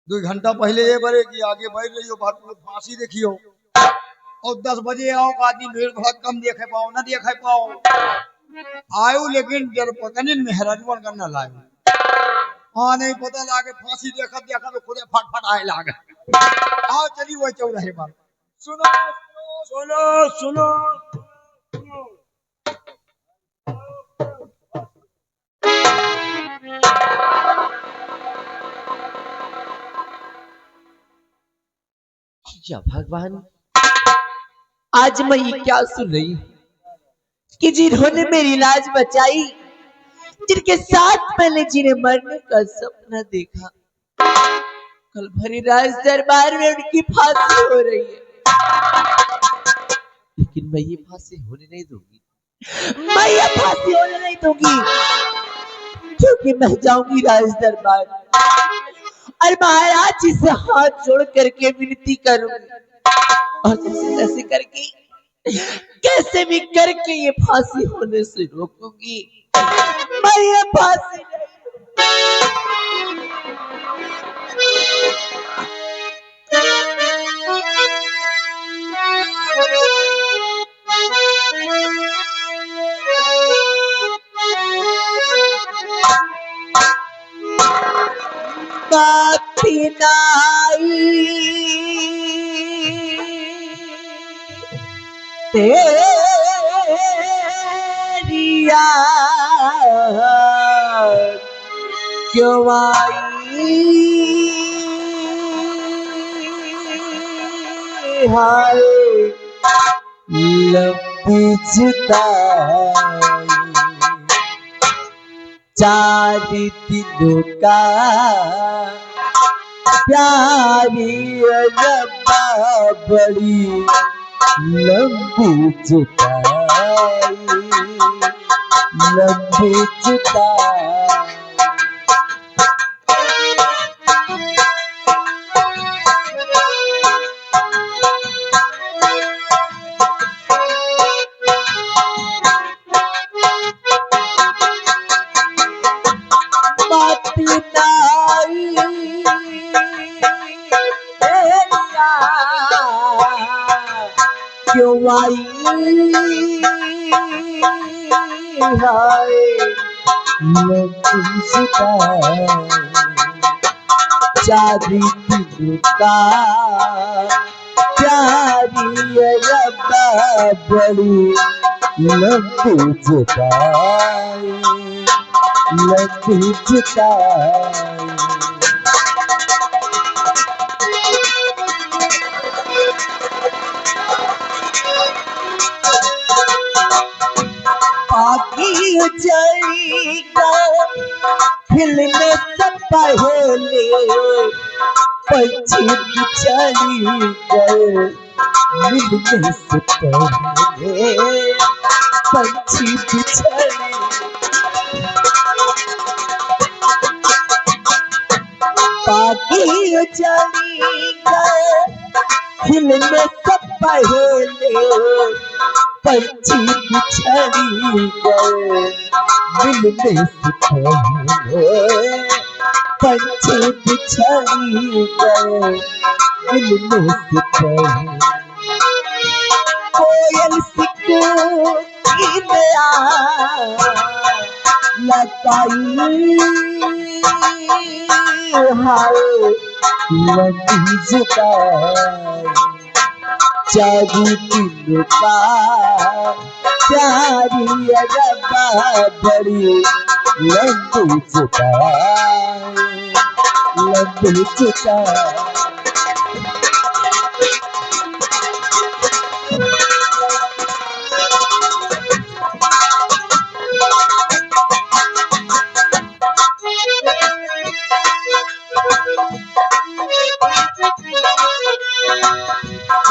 2 घंटा पहले ये बरे कि आगे बढ़ रही हो फांसी देखियो और 10 बजे आओ आदमी भीड़ बहुत कम देखे पाओ ना देखे पाओ आयो लेकिन जब पकड़ने मेहराजवन करना लागे हाँ नहीं पता लागे फांसी देखा देखा तो खुदे फटफट आए लागे आओ चली वो चौराहे पर सुनो सुनो सुनो सुनो या भगवान, आज मैं ये क्या सुन रही हूँ कि जिन्होंने मेरी लाज बचाई, जिनके साथ मैंने जिन्हें मरने का सपना देखा, कल भरी राज दरबार में उनकी फांसी हो रही है। लेकिन मैं ये फांसी होने नहीं दूंगी, मैं ये फांसी होने नहीं दूंगी, क्योंकि मैं जाऊंगी राज दरबार और महाराज जी से हाथ जोड़ करके विनती करूंगी और जैसे तैसे करके कैसे भी करके ये फांसी होने से रोकूंगी। मैं ये फांसी बाती नाई तेरी याद क्यों आई हाय लंबी जुदाई 4 दिनों का प्यारी रब्बा बड़ी लंबी जुदाई लंबी जुदाई क्यों आई हाय लंबी जुदाई 4 दिनों का प्यारी रब्बा बड़ी लंबी जुदाई लंबी जुदाई पागी चली गए खिलने से पहले पंछी चली गए मिलने से पहले पंछी बिछड़ी पागी चली गए खिलने से पहले पंछी बिछड़ी गए मिलने से पहले पंछी बिछड़ी गए मिलने से पहले कोयल सिकोती में लगाई हाय लंबी जुदाई 4 दिनों का प्यारी रब्बा बड़ी लंबी जुदाई लंबी जुदाई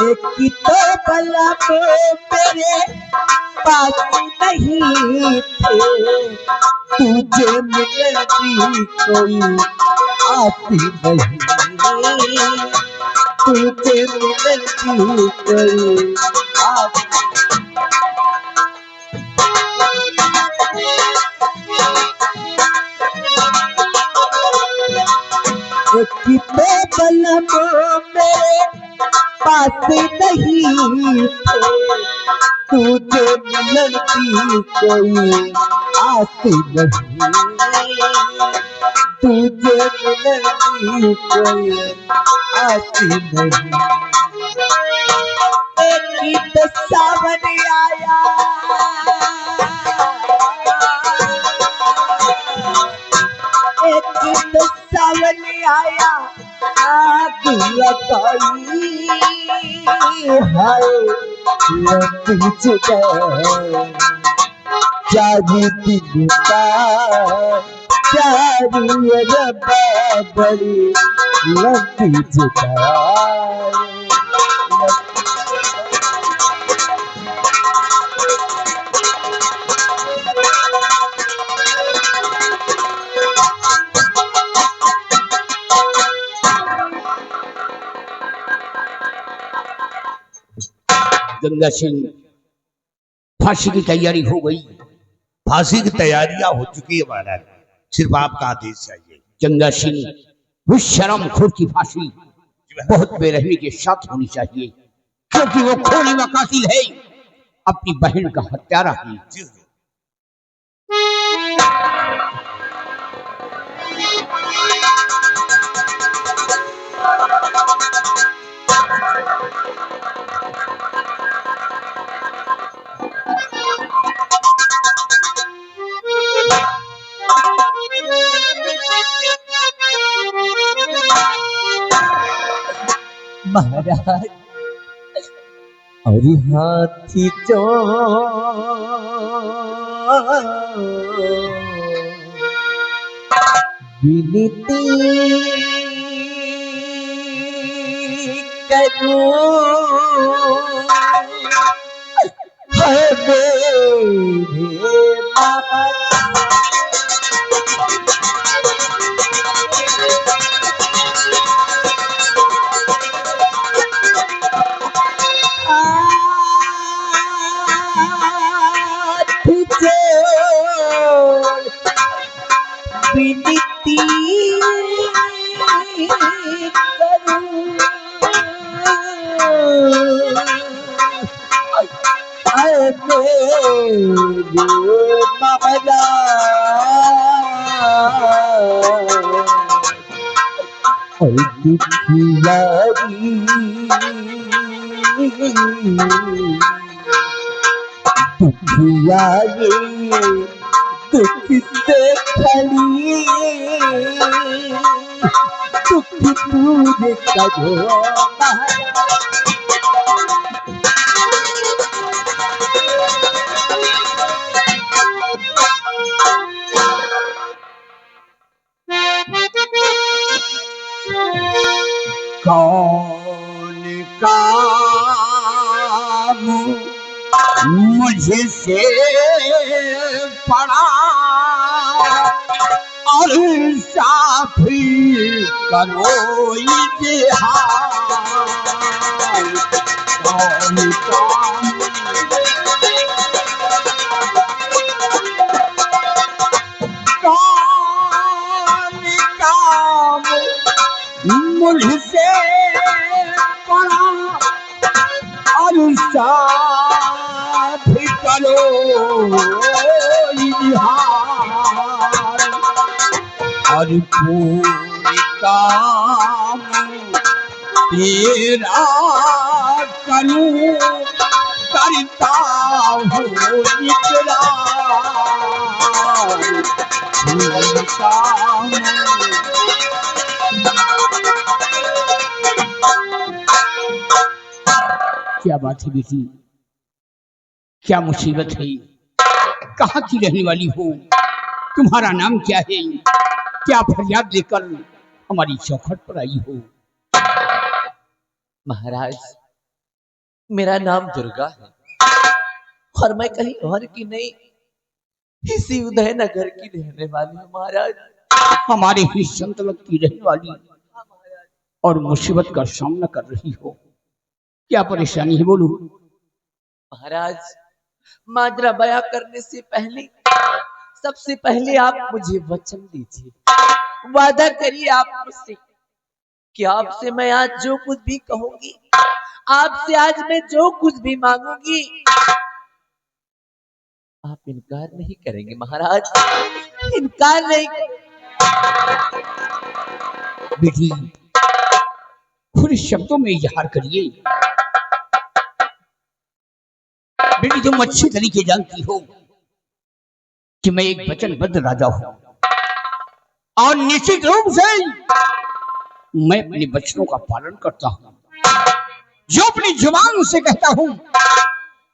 एक की तो बला पे मेरे पास नहीं थे तुझे मिलने की कोई आती नहीं तुझे मिलने की कोई आती कितने बलमो मेरे पास नहीं थे, तुझे मिलन की कोई आस नहीं, तुझे मिलन की कोई आस नहीं। एक गीत सावन आया, एक गीत सावन आया, आग लगाई हाय लंबी जुदाई, जारी दिन का जारी रब्बा बड़ी लंबी जुदाई। गंगा सिंह, फांसी की तैयारी हो गई। फांसी की तैयारियां हो चुकी है महाराज, सिर्फ आपका आदेश चाहिए। गंगा सिंह, उस शर्मखोर की फांसी बहुत बेरहमी के साथ होनी चाहिए, क्योंकि वो खूनी व कातिल है, अपनी बहन का हत्यारा है। महाराज और हाथी जो विनती करूं है मेरे बाबा, विनती और दुखियारी दुखियारी दुख से खड़ी दुख दूर करो कौन काम मुझसे पड़ा और साफी करो इतिहास। कौन काम कौन काम मुझसे पड़ा और साफी करो इतिहास। और पूरी काम तेरा करूं करता हूँ इकरार। पूरी काम क्या बात है बेटी, क्या मुसीबत है, कहाँ की रहने वाली हो, तुम्हारा नाम क्या है, क्या फरियाद लेकर हमारी चौखट पर आई हो? महाराज मेरा नाम दुर्गा है और मैं कहीं और की नहीं, इसी उदयनगर की रहने वाली हूँ महाराज। हमारे ही संतलक की रहने वाली और मुसीबत का सामना कर रही हो, क्या परेशानी है बोलो? महाराज माजरा बयां करने से पहले सबसे पहले आप मुझे वचन दीजिए, वादा करिए आप मुझसे कि आपसे मैं आज जो कुछ भी कहूंगी, आपसे आज मैं जो कुछ भी मांगूंगी, आप इनकार नहीं करेंगे महाराज, इनकार नहीं। बेटी खुद शब्दों में इजहार करिए। बेटी तुम अच्छी तरीके जानती हो कि मैं एक वचनबद्ध राजा हूं और निश्चित रूप से मैं अपने वचनों का पालन करता हूं। जो अपनी जुबान से कहता हूं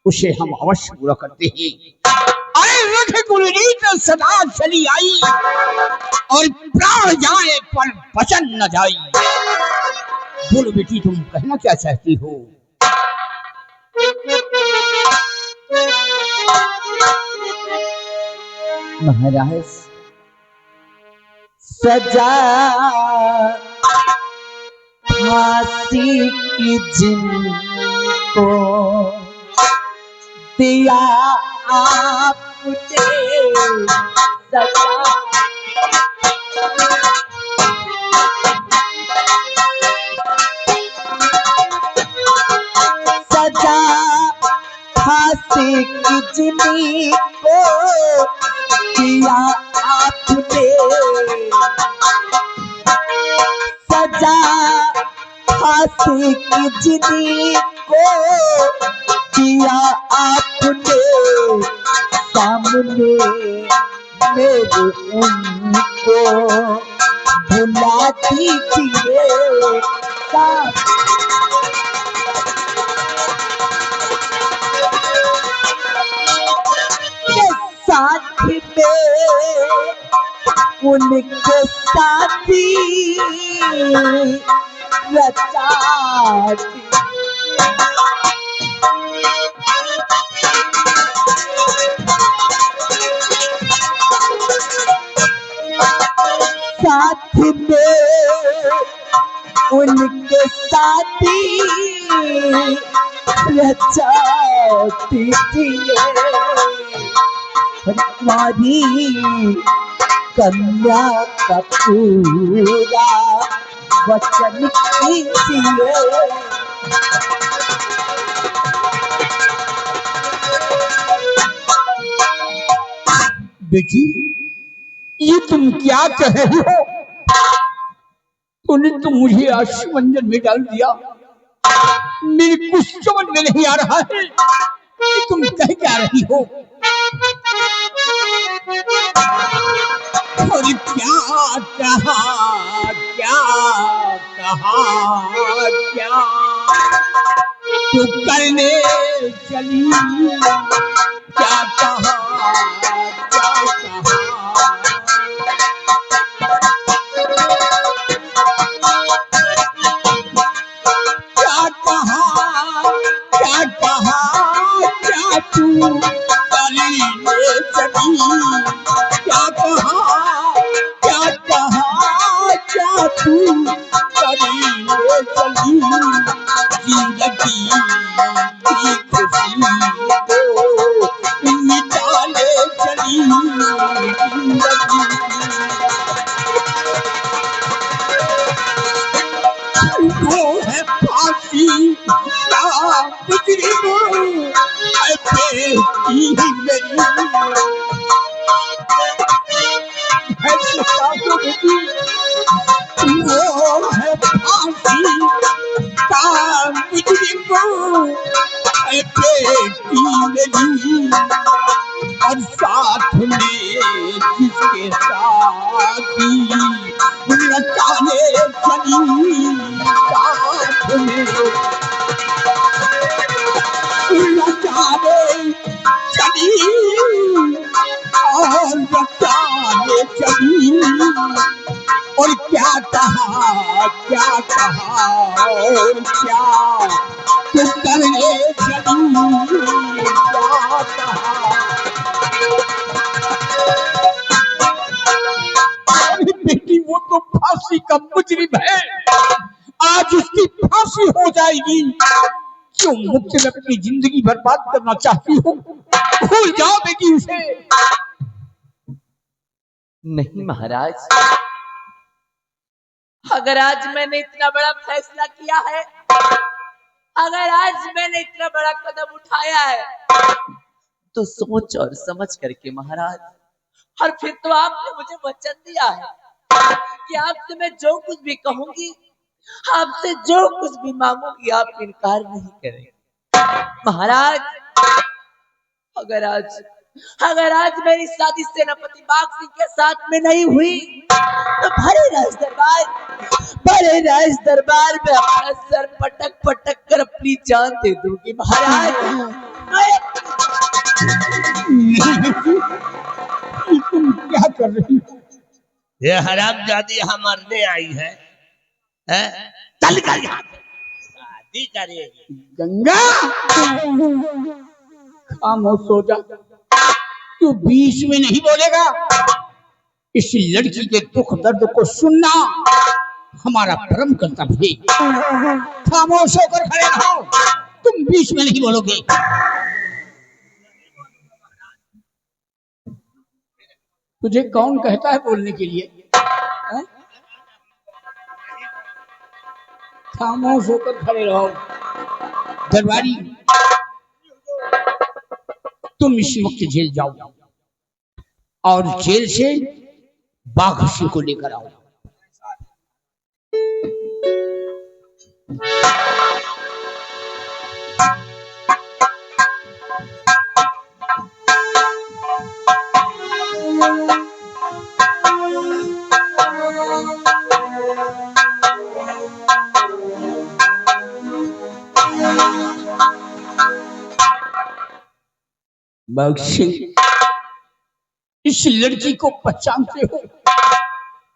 उसे हम अवश्य पूरा करते हैं। अरे रथ कुलरीत सदा चली आई और प्राण जाए पर वचन न जाई। बोलो बेटी तुम कहना क्या चाहती हो? महाराज सजा फांसी की जिनको दिया आपने सजा, सजा फांसी की जिनको दिया आपने, सजा फांसी की जिनको दिया आपने, सामने मेरे उनको भुला दीजिए। साथी में उनके साथी रचाती, साथी में उनके साथी रचाती थी हमारी कन्या का पूरा वचन कीजिए। बेटी ये तुम क्या कह रही हो? तूने तो मुझे आश्वंजन में डाल दिया। मेरे कुछ समझ में नहीं आ रहा है कि तुम कह क्या रही हो। और क्या कहा क्या कहा क्या तू करने चली, क्या कहा क्या कहा। क्या कहा क्या तू करने चली, क्या कहा क्या तू करने चली। जिंदगी की खुशी को मिटाने चली, जिंदगी वो है फांसी का मुजरिम है बेटी मेरी। वो है फांसी का मुजरिम है बेटी मेरी, और साथ में जिसके साथी रचाने चली, साथ में रचाने चली और रचाने चली। और क्या कहा और क्या तुम करने चली, क्या कहा। बेटी वो तो फांसी का मुजरिम है, आज उसकी फांसी हो जाएगी। क्यों मुझसे में अपनी जिंदगी बर्बाद करना चाहती हो? भूल जाओ बेटी उसे। नहीं महाराज, अगर आज मैंने इतना बड़ा फैसला किया है, अगर आज मैंने इतना बड़ा कदम उठाया है, तो सोच और समझ करके महाराज। और फिर तो आपने मुझे वचन दिया है कि आपसे मैं जो कुछ भी कहूंगी, आपसे जो कुछ भी मांगूंगी, आप इनकार नहीं करेंगे महाराज। अगर आज मेरी शादी सेनापति बाघ सिंह के साथ में नहीं हुई, तो भरे राज दरबार में अपना सर पटक पटक कर अपनी जान दे दूंगी महाराज। तुम क्या कर रही हो? ये हरामजादी यहाँ मरने आई है, हैं? चल कर यहाँ से। शादी करेगी गंगा, खामोश हो जा। तू बीच में नहीं बोलेगा। इस लड़की के दुख दर्द को सुनना हमारा परम कर्तव्य है। खामोश होकर खड़े रहो, तुम बीच में नहीं बोलोगे। तुझे कौन कहता है बोलने के लिए? है? खामोश होकर खड़े रहो। दरबारी, तुम इस वक्त जेल जाओ और जेल से बाघ सिंह को लेकर आओ। बाघ सिंह, इस लड़की को पहचानते हो?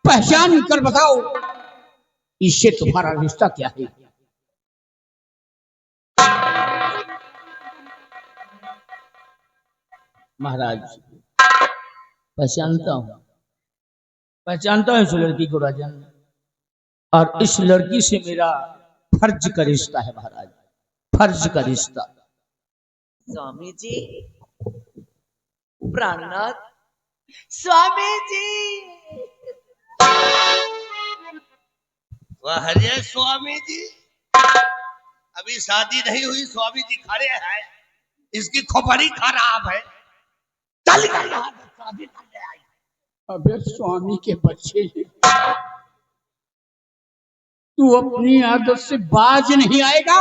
पहचान कर बताओ, इससे तुम्हारा रिश्ता क्या है? महाराज, पहचानता हूं इस लड़की को राजन, और इस लड़की से मेरा फर्ज का रिश्ता है महाराज, फर्ज का रिश्ता। स्वामी जी, प्राणनाथ स्वामी जी। अरे स्वामी जी, अभी शादी नहीं हुई, स्वामी जी खड़े हैं, इसकी खोपड़ी खराब है। चल कर यहाँ से, शादी करने आई। अबे स्वामी के बच्चे, तू अपनी आदत से बाज नहीं आएगा।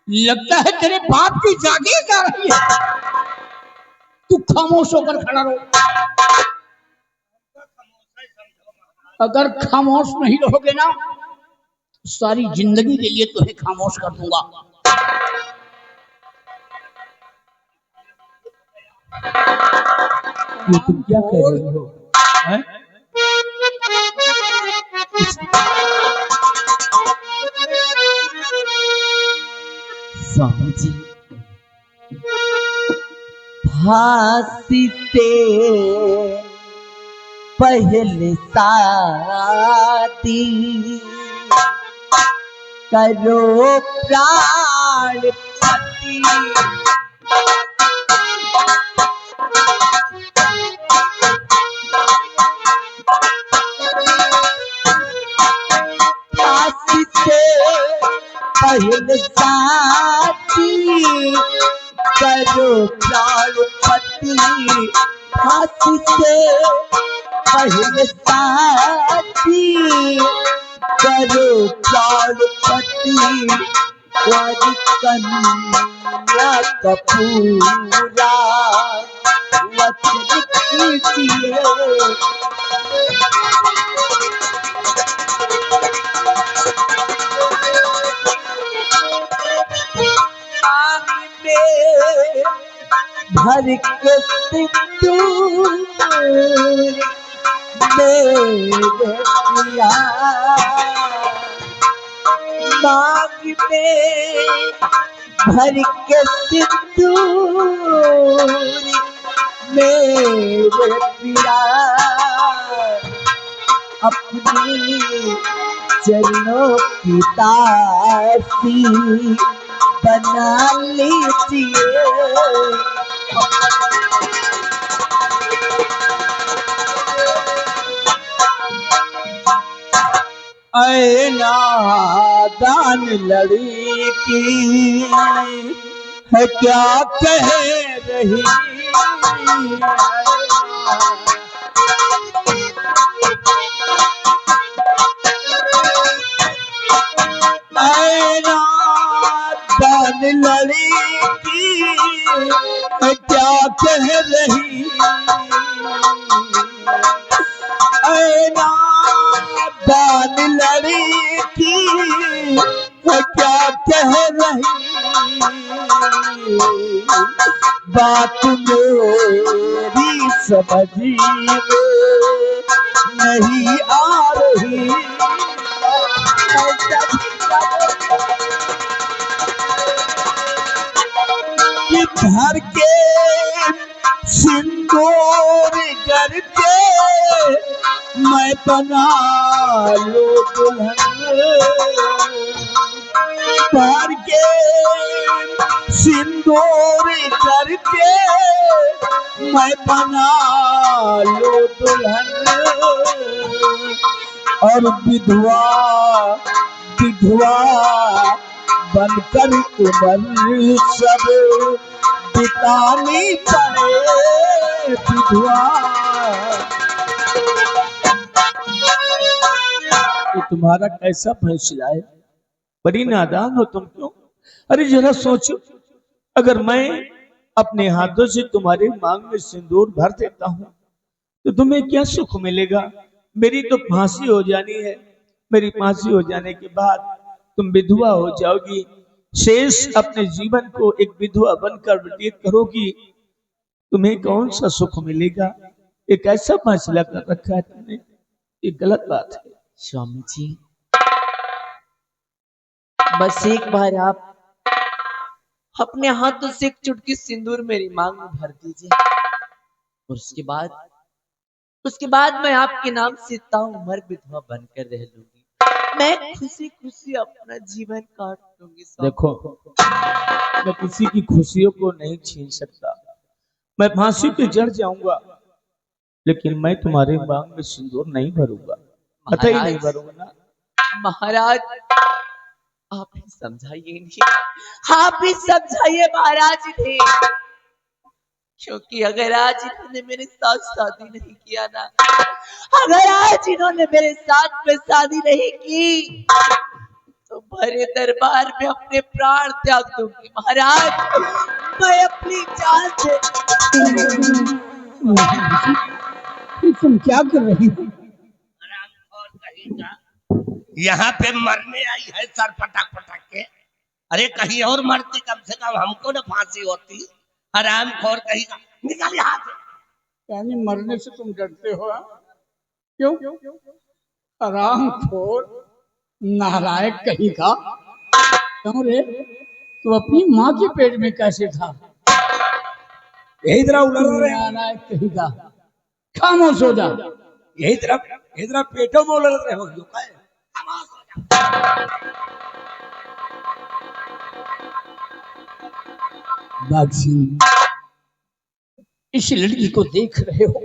लगता है तेरे बाप की जागीर जा रही है। तू खामोश होकर खड़ा रहो। अगर खामोश नहीं रहोगे ना, सारी जिंदगी के लिए तुम्हें खामोश कर दूंगा। ये तुम क्या कह रही हो? है? स्वामी जी, फांसी से पहले शादी करो प्राण पति। फांसी से पहले शादी करो प्राणपति। फांसी से पहले शादी करो प्राणपति। वारी कन्या कपूरा वचन कीजिए। भर के सिंदूर मेरे पिया, मांग में भर के सिंदूर मेरे पिया, अपनी चरणों की दासी बना लीजिए। ऐ नादान लड़की है क्या कह रही ऐ नादान लड़की है क्या कह रही ऐ नादान लड़की है क्या कह रही बात मेरी समझ में नहीं आ रही कि भर के सिंदूर करके मैं बना लो दुल्हन भर के सिंदूर करके मैं बना लो दुल्हन और विधवा विधवा बनकर उम्र सब बितानी पड़े विधवा तो तुम्हारा कैसा फैसला है? बड़ी नादान हो तुम क्यों? अरे जरा सोचो, अगर मैं अपने हाथों से तुम्हारे मांग में सिंदूर भर देता हूँ तो तुम्हें क्या सुख मिलेगा? मेरी तो फांसी हो जानी है। मेरी फांसी हो जाने के बाद तुम विधवा हो जाओगी, शेष अपने जीवन को एक विधवा बनकर व्यतीत करोगी। तुम्हें कौन सा सुख मिलेगा? एक ऐसा फैसला कर रखा है तुमने, ये गलत बात है। स्वामी जी, बस एक बार आप अपने हाथों से एक चुटकी सिंदूर मेरी मांग में भर दीजिए और उसके बाद मैं आपके नाम से ताउम्र विधवा बनकर रह लूंगी। मैं खुशी खुशी अपना जीवन काट लूंगी। देखो, मैं किसी की खुशियों को नहीं छीन सकता। मैं फांसी पे चढ़ जाऊंगा, लेकिन मैं तुम्हारे मांग में सिंदूर नहीं भरूंगा, कतई नहीं भरूंगा ना। महाराज, आप ही समझाइए नहीं, आप ही समझाइए महाराज इन्हें, क्योंकि अगर आज इन्होंने मेरे साथ शादी नहीं किया ना, अगर आज इन्होंने मेरे साथ में शादी नहीं की तो भरे दरबार में अपने प्राण त्याग दूंगी। महाराज, मैं अपनी जान से। तुम क्या कर रही हो? यहाँ पे मरने आई है सर पटक पटक के। अरे कहीं और मरती, कम से कम हमको ना फांसी होती। हराम खोर कहीं का, निकालिए हाथ। यानी मरने से तुम डरते हो? क्यों? हराम खोर नालायक कहीं का। क्यों रे, तू अपनी माँ के पेट में कैसे था? यही तरह उलझ रहे हैं। नालायक कहीं का, खामोश हो जा। यही तरह पेटों में उलझ रहे हो। बाघ सिंह, इस लड़की को देख रहे हो,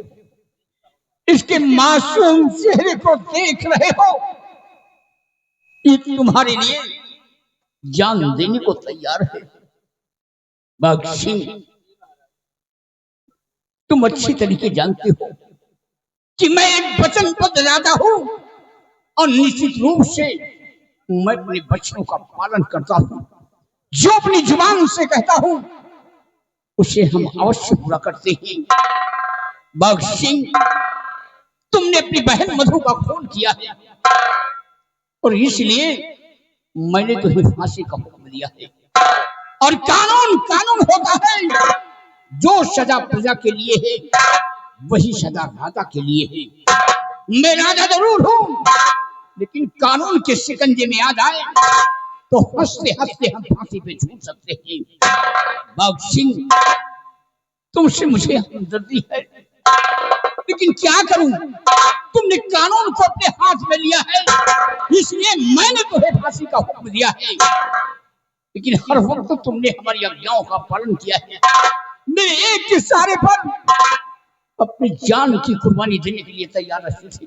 इसके मासूम चेहरे को देख रहे हो, ये तुम्हारे लिए जान देने को तैयार है। बाघ सिंह, तुम अच्छी तरीके जानते हो कि मैं एक वचनबद्ध राजा हूं और निश्चित रूप से मैं अपने वचनों का पालन करता हूं। जो अपनी जुबान से कहता हूं उसे हम अवश्य पूरा करते हैं। बाघ सिंह, तुमने अपनी बहन मधु का खून किया है और इसलिए मैंने तुम्हें फांसी का हुक्म दिया है। और कानून कानून होता है। जो सजा प्रजा के लिए है वही सजा राजा के लिए है। मैं राजा जरूर हूं, लेकिन कानून के शिकंजे में आ जाए तो हंसते हंसते हम फांसी पे झूल सकते हैं। बाघ सिंह, तुमसे मुझे हमदर्दी है, लेकिन क्या करूं, तुमने कानून को अपने हाथ में लिया है, इसलिए मैंने तुम्हें फांसी का हुक्म दिया है। लेकिन हर वक्त तुमने हमारी आज्ञाओं का पालन किया है। मेरे एक इशारे पर अपनी जान की कुर्बानी देने के लिए तैयार रहते थे,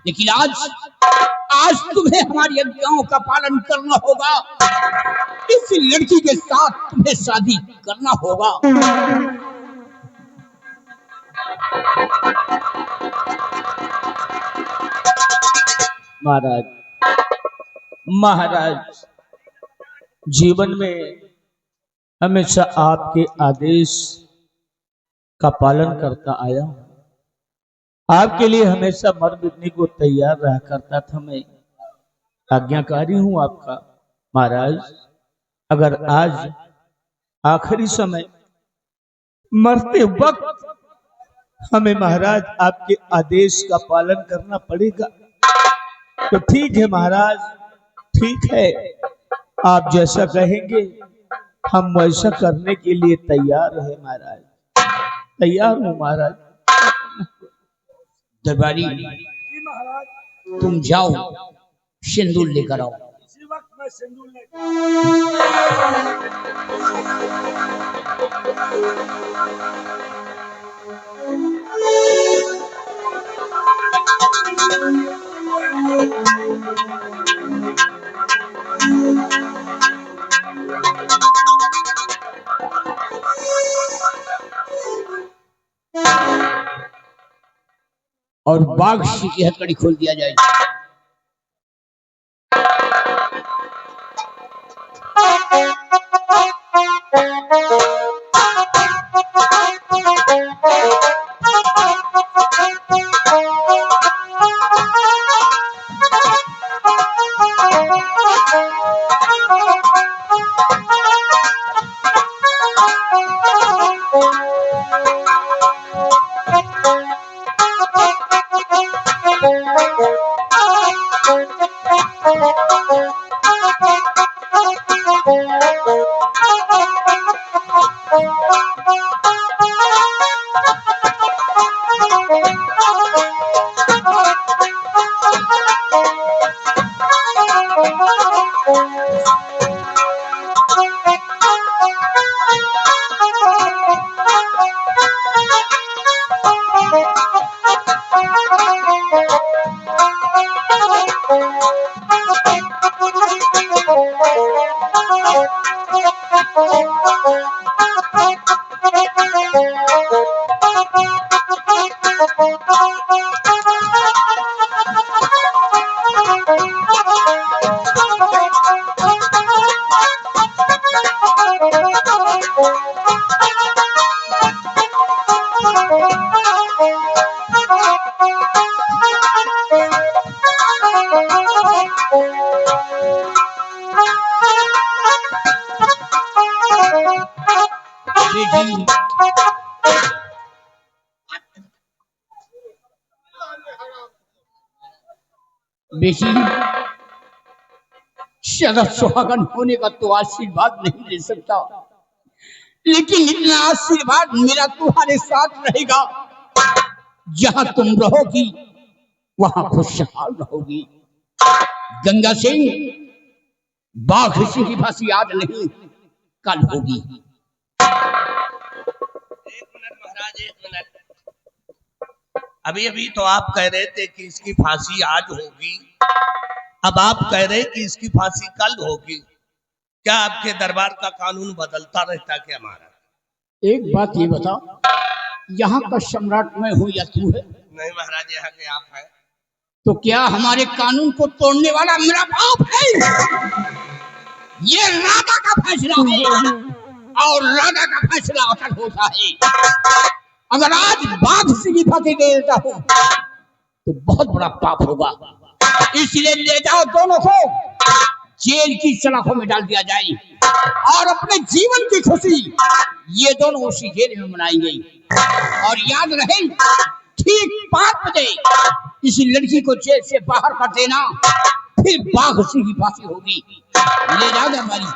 लेकिन आज तुम्हें हमारी आज्ञाओं का पालन करना होगा। इस लड़की के साथ तुम्हें शादी करना होगा। महाराज, महाराज जीवन में हमेशा आपके आदेश का पालन करता आया हूं। आपके लिए हमेशा मर मिटने को तैयार रहा करता था। मैं आज्ञाकारी हूं आपका। महाराज, अगर आज आखिरी समय मरते वक्त हमें महाराज आपके आदेश का पालन करना पड़ेगा तो ठीक है महाराज, ठीक है। आप जैसा कहेंगे हम वैसा करने के लिए तैयार है महाराज, तैयार हूं महाराज। दरबारी, तुम जाओ, सिंदूर लेकर आओ। इसी वक्त मैं सिंदूर ले और बाघ सी की हथकड़ी खोल दिया जाएगा। बेटी, शरद सुहागन होने का तो आशीर्वाद नहीं दे सकता, लेकिन इतना आशीर्वाद मेरा तुम्हारे साथ रहेगा। जहां तुम रहोगी वहां खुशहाल रहोगी। गंगा सिंह, बाघ सिंह की फांसी आज नहीं कल होगी। एक मिनट महाराज, एक मिनट। अभी अभी तो आप कह रहे थे कि इसकी फांसी आज होगी, अब आप कह रहे कि इसकी फांसी कल होगी। क्या आपके दरबार का कानून बदलता रहता क्या महाराज? एक बात ये बताओ, यहाँ का सम्राट मैं हूँ या तू है? नहीं महाराज, यहाँ के आप हैं। तो क्या हमारे कानून को तोड़ने वाला मेरा बाप है? ये राजा का फैसला है और राजा का फैसला अटल होता है। अगर आज बाघ सिंह की फांसी दे देता हूँ तो बहुत बड़ा पाप होगा। इसलिए ले जाओ दोनों को, जेल की सलाखों में डाल दिया जाए और अपने जीवन की खुशी ये दोनों उसी जेल में मनाएंगे। और याद रहे, ठीक 5 बजे इस लड़की को जेल से बाहर कर देना, फिर बाघ सिंह की फांसी होगी। ले जाओ दरबारी।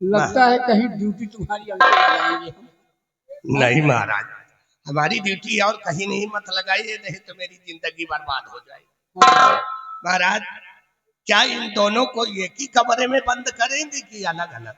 लगता है कहीं ड्यूटी तुम्हारी अंकल लगाएंगे। नहीं महाराज, हमारी ड्यूटी और कहीं नहीं, मत लगाइए, नहीं तो मेरी जिंदगी बर्बाद हो जाएगी। महाराज, क्या इन दोनों को एक ही कमरे में बंद करेंगे कि अलग अलग?